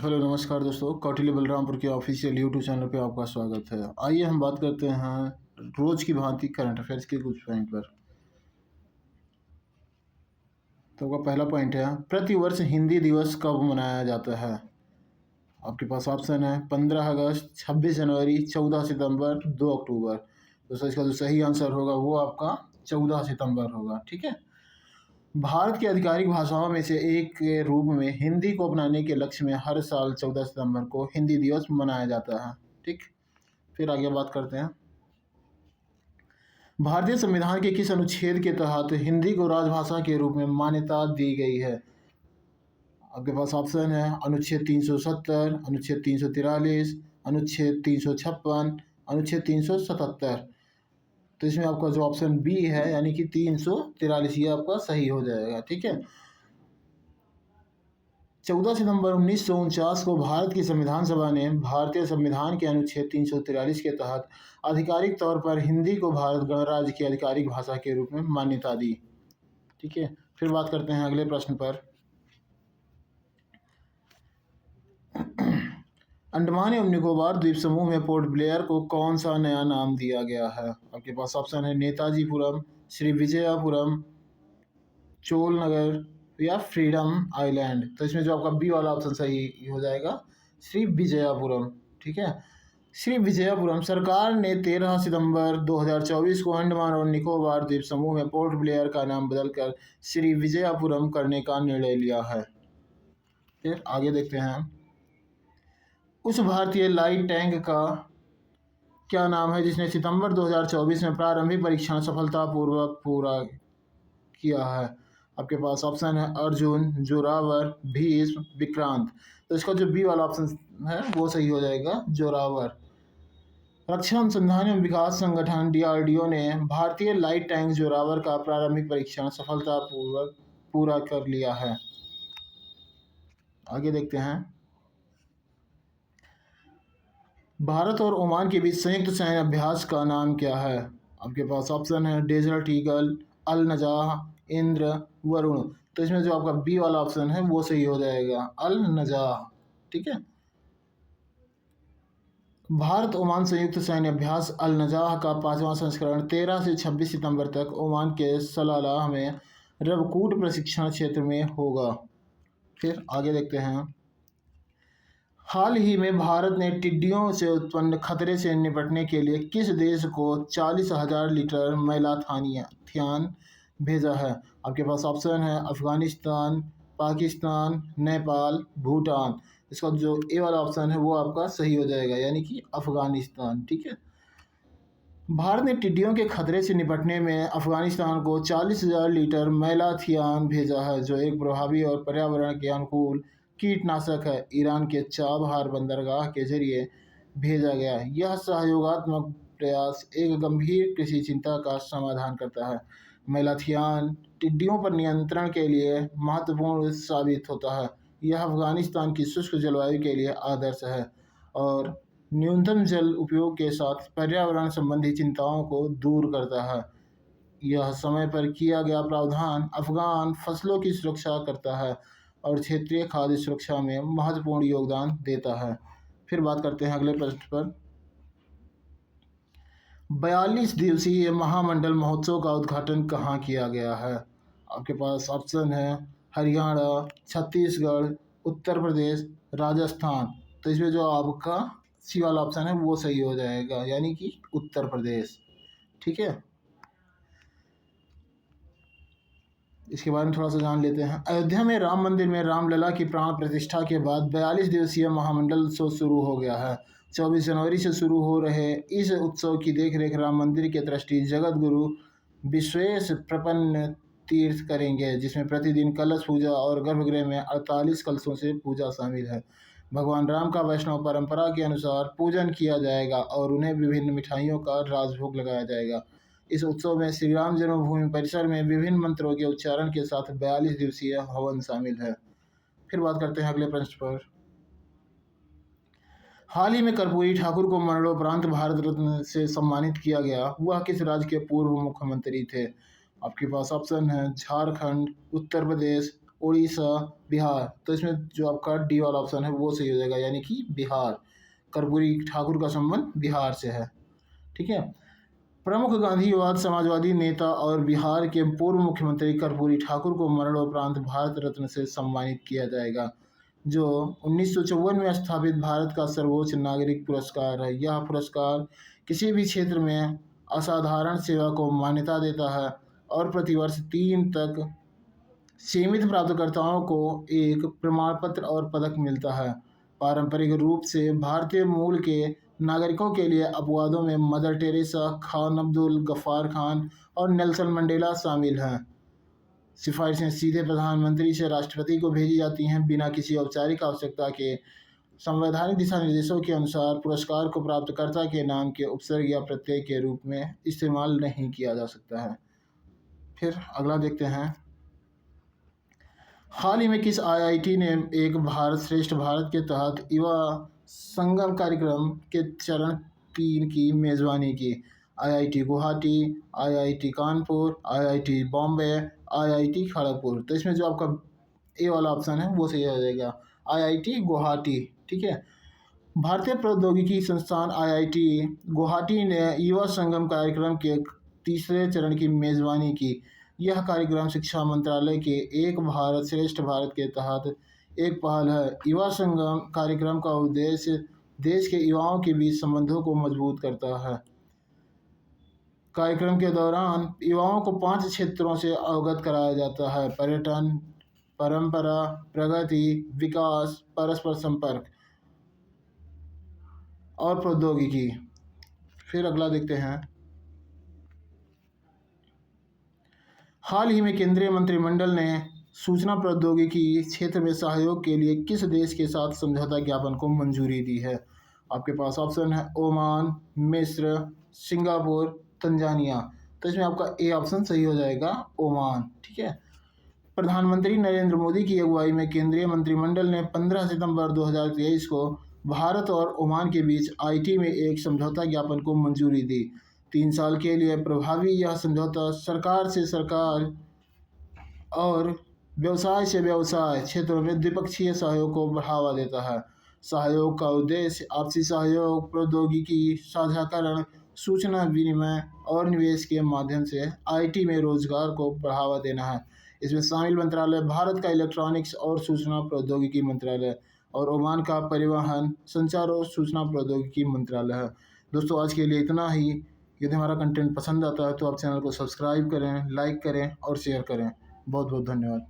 Hello नमस्कार दोस्तों, कौटिल्य बलरामपुर के ऑफिशियल यूट्यूब चैनल पे आपका स्वागत है। आइए हम बात करते हैं रोज़ की भांति करंट अफेयर्स के कुछ पॉइंट पर। तो आपका पहला पॉइंट है, प्रतिवर्ष हिंदी दिवस कब मनाया जाता है? आपके पास ऑप्शन है 15 अगस्त, 26 जनवरी, 14 सितंबर, 2 अक्टूबर। दोस्तों इसका जो सही आंसर होगा वो आपका 14 सितंबर होगा। ठीक है। भारत की आधिकारिक भाषाओं में से एक के रूप में हिंदी को अपनाने के लक्ष्य में हर साल 14 सितंबर को हिंदी दिवस मनाया जाता है। ठीक। फिर आगे बात करते हैं, भारतीय संविधान के किस अनुच्छेद के तहत हिंदी को राजभाषा के रूप में मान्यता दी गई है? आपके पास ऑप्शन है अनुच्छेद 370, अनुच्छेद 343, अनुच्छेद 356, अनुच्छेद 377। तो इसमें आपका जो ऑप्शन बी है यानी कि 343 ये आपका सही हो जाएगा। ठीक है। 14 सितंबर 1949 को भारत की संविधान सभा ने भारतीय संविधान के अनुच्छेद 343 के तहत आधिकारिक तौर पर हिंदी को भारत गणराज्य की आधिकारिक भाषा के रूप में मान्यता दी। ठीक है। फिर बात करते हैं अगले प्रश्न पर। अंडमान एवं निकोबार द्वीप समूह में पोर्ट ब्लेयर को कौन सा नया नाम दिया गया है? आपके पास ऑप्शन है नेताजीपुरम, श्री विजयपुरम, चोल नगर या फ्रीडम आइलैंड। तो इसमें जो आपका बी वाला ऑप्शन सही हो जाएगा, श्री विजयपुरम। ठीक है। श्री विजयपुरम सरकार ने 13 सितंबर 2024 को अंडमान और निकोबार द्वीप समूह में पोर्ट ब्लेयर का नाम बदलकर श्री विजयपुरम करने का निर्णय लिया है। फिर आगे देखते हैं, उस भारतीय लाइट टैंक का क्या नाम है जिसने सितंबर 2024 में प्रारंभिक परीक्षण सफलतापूर्वक पूरा किया है? आपके पास ऑप्शन है अर्जुन, जोरावर, भीष्म, विक्रांत। तो इसका जो बी वाला ऑप्शन है वो सही हो जाएगा, जोरावर। रक्षा अनुसंधान एवं विकास संगठन DRDO ने भारतीय लाइट टैंक जोरावर का प्रारंभिक परीक्षण सफलतापूर्वक पूरा कर लिया है। आगे देखते हैं, भारत और ओमान के बीच संयुक्त सैन्य अभ्यास का नाम क्या है? आपके पास ऑप्शन है डेजर्ट ईगल, अल नजाह, इंद्र, वरुण। तो इसमें जो आपका बी वाला ऑप्शन है वो सही हो जाएगा, अल नजाह। ठीक है। भारत ओमान संयुक्त सैन्य अभ्यास अल नजाह का 5वां संस्करण 13 से 26 सितंबर तक ओमान के सलालाह में रबकूट प्रशिक्षण क्षेत्र में होगा। फिर आगे देखते हैं, हाल ही में भारत ने टिड्डियों से उत्पन्न खतरे से निपटने के लिए किस देश को 40,000 लीटर मैलाथियान भेजा है? आपके पास ऑप्शन है अफगानिस्तान, पाकिस्तान, नेपाल, भूटान। इसका जो ए वाला ऑप्शन है वो आपका सही हो जाएगा यानी कि अफगानिस्तान। ठीक है। भारत ने टिड्डियों के खतरे से निपटने में अफगानिस्तान को 40,000 लीटर मैलाथियान भेजा है, जो एक प्रभावी और पर्यावरण के अनुकूल कीटनाशक है। ईरान के चाबहार बंदरगाह के जरिए भेजा गया है। यह सहयोगात्मक प्रयास एक गंभीर कृषि चिंता का समाधान करता है। मैलाथियान टिड्डियों पर नियंत्रण के लिए महत्वपूर्ण साबित होता है। यह अफगानिस्तान की शुष्क जलवायु के लिए आदर्श है और न्यूनतम जल उपयोग के साथ पर्यावरण संबंधी चिंताओं को दूर करता है। यह समय पर किया गया प्रावधान अफगान फसलों की सुरक्षा करता है और क्षेत्रीय खाद्य सुरक्षा में महत्वपूर्ण योगदान देता है। फिर बात करते हैं अगले प्रश्न पर। 42 दिवसीय महामंडल महोत्सव का उद्घाटन कहाँ किया गया है? आपके पास ऑप्शन है हरियाणा, छत्तीसगढ़, उत्तर प्रदेश, राजस्थान। तो इसमें जो आपका सी वाला ऑप्शन है वो सही हो जाएगा यानी कि उत्तर प्रदेश। ठीक है। इसके बारे में थोड़ा सा जान लेते हैं। अयोध्या में राम मंदिर में रामलला की प्राण प्रतिष्ठा के बाद 42 दिवसीय महामंडल उत्सव शुरू हो गया है। 24 जनवरी से शुरू हो रहे इस उत्सव की देखरेख राम मंदिर के ट्रस्टी जगत गुरु विश्वेश प्रपन्न तीर्थ करेंगे, जिसमें प्रतिदिन कलश पूजा और गर्भगृह में 48 कलशों से पूजा शामिल है। भगवान राम का वैष्णव परंपरा के अनुसार पूजन किया जाएगा और उन्हें विभिन्न मिठाइयों का राजभोग लगाया जाएगा। इस उत्सव में श्री राम जन्मभूमि परिसर में विभिन्न मंत्रों के उच्चारण के साथ 42 दिवसीय हवन शामिल है। फिर बात करते हैं अगले प्रश्न पर। हाल ही में कर्पूरी ठाकुर को मरणोपरांत भारत रत्न से सम्मानित किया गया, वह किस राज्य के पूर्व मुख्यमंत्री थे? आपके पास ऑप्शन है झारखंड, उत्तर प्रदेश, उड़ीसा, बिहार। तो इसमें जो आपका डी वाला ऑप्शन है वो सही हो जाएगा, यानी कि बिहार। कर्पूरी ठाकुर का संबंध बिहार से है। ठीक है। प्रमुख गांधीवाद समाजवादी नेता और बिहार के पूर्व मुख्यमंत्री कर्पूरी ठाकुर को मरणोपरांत भारत रत्न से सम्मानित किया जाएगा, जो 1954 में स्थापित भारत का सर्वोच्च नागरिक पुरस्कार है। यह पुरस्कार किसी भी क्षेत्र में असाधारण सेवा को मान्यता देता है और प्रतिवर्ष 3 तक सीमित प्राप्तकर्ताओं को एक प्रमाण पत्र और पदक मिलता है। पारंपरिक रूप से भारतीय मूल के नागरिकों के लिए अपवादों में मदर टेरेसा, खान अब्दुल गफ्फार खान और नेल्सन मंडेला शामिल हैं। सिफारिशें सीधे प्रधानमंत्री से राष्ट्रपति को भेजी जाती हैं, बिना किसी औपचारिक आवश्यकता के। संवैधानिक दिशा निर्देशों के अनुसार पुरस्कार को प्राप्तकर्ता के नाम के उपसर्ग या प्रत्यय के रूप में इस्तेमाल नहीं किया जा सकता है। फिर अगला देखते हैं। हाल ही में किस आईआईटी ने एक भारत श्रेष्ठ भारत के तहत युवा संगम कार्यक्रम के चरण 3 की मेज़बानी की? IIT Guwahati, IIT Kanpur, IIT Bombay, IIT Kharagpur. तो इसमें जो आपका ए वाला ऑप्शन है वो सही हो जाएगा, आईआईटी गुवाहाटी। ठीक है। भारतीय प्रौद्योगिकी संस्थान आईआईटी गुवाहाटी ने युवा संगम कार्यक्रम के तीसरे चरण की मेज़बानी की। यह कार्यक्रम शिक्षा मंत्रालय के एक भारत श्रेष्ठ भारत के तहत एक पहल है। युवा संगम कार्यक्रम का उद्देश्य देश के युवाओं के बीच संबंधों को मजबूत करता है। कार्यक्रम के दौरान युवाओं को 5 क्षेत्रों से अवगत कराया जाता है: पर्यटन, परंपरा, प्रगति, विकास, परस्पर संपर्क और प्रौद्योगिकी। फिर अगला देखते हैं। हाल ही में केंद्रीय मंत्रिमंडल ने सूचना प्रौद्योगिकी क्षेत्र में सहयोग के लिए किस देश के साथ समझौता ज्ञापन को मंजूरी दी है? आपके पास ऑप्शन है ओमान, मिस्र, सिंगापुर, तंजानिया। तो इसमें आपका ए ऑप्शन सही हो जाएगा, ओमान। ठीक है। प्रधानमंत्री नरेंद्र मोदी की अगुवाई में केंद्रीय मंत्रिमंडल ने 15 सितंबर 2023 को भारत और ओमान के बीच आईटी में एक समझौता ज्ञापन को मंजूरी दी। 3 साल के लिए प्रभावी यह समझौता सरकार से सरकार और व्यवसाय से व्यवसाय क्षेत्रों में द्विपक्षीय सहयोग को बढ़ावा देता है। सहयोग का उद्देश्य आपसी सहयोग, प्रौद्योगिकी साझाकरण, सूचना विनिमय और निवेश के माध्यम से आईटी में रोजगार को बढ़ावा देना है। इसमें शामिल मंत्रालय भारत का इलेक्ट्रॉनिक्स और सूचना प्रौद्योगिकी मंत्रालय और ओमान का परिवहन, संचार और सूचना प्रौद्योगिकी मंत्रालय है। दोस्तों, आज के लिए इतना ही। यदि हमारा कंटेंट पसंद आता है तो आप चैनल को सब्सक्राइब करें, लाइक करें और शेयर करें। बहुत बहुत धन्यवाद।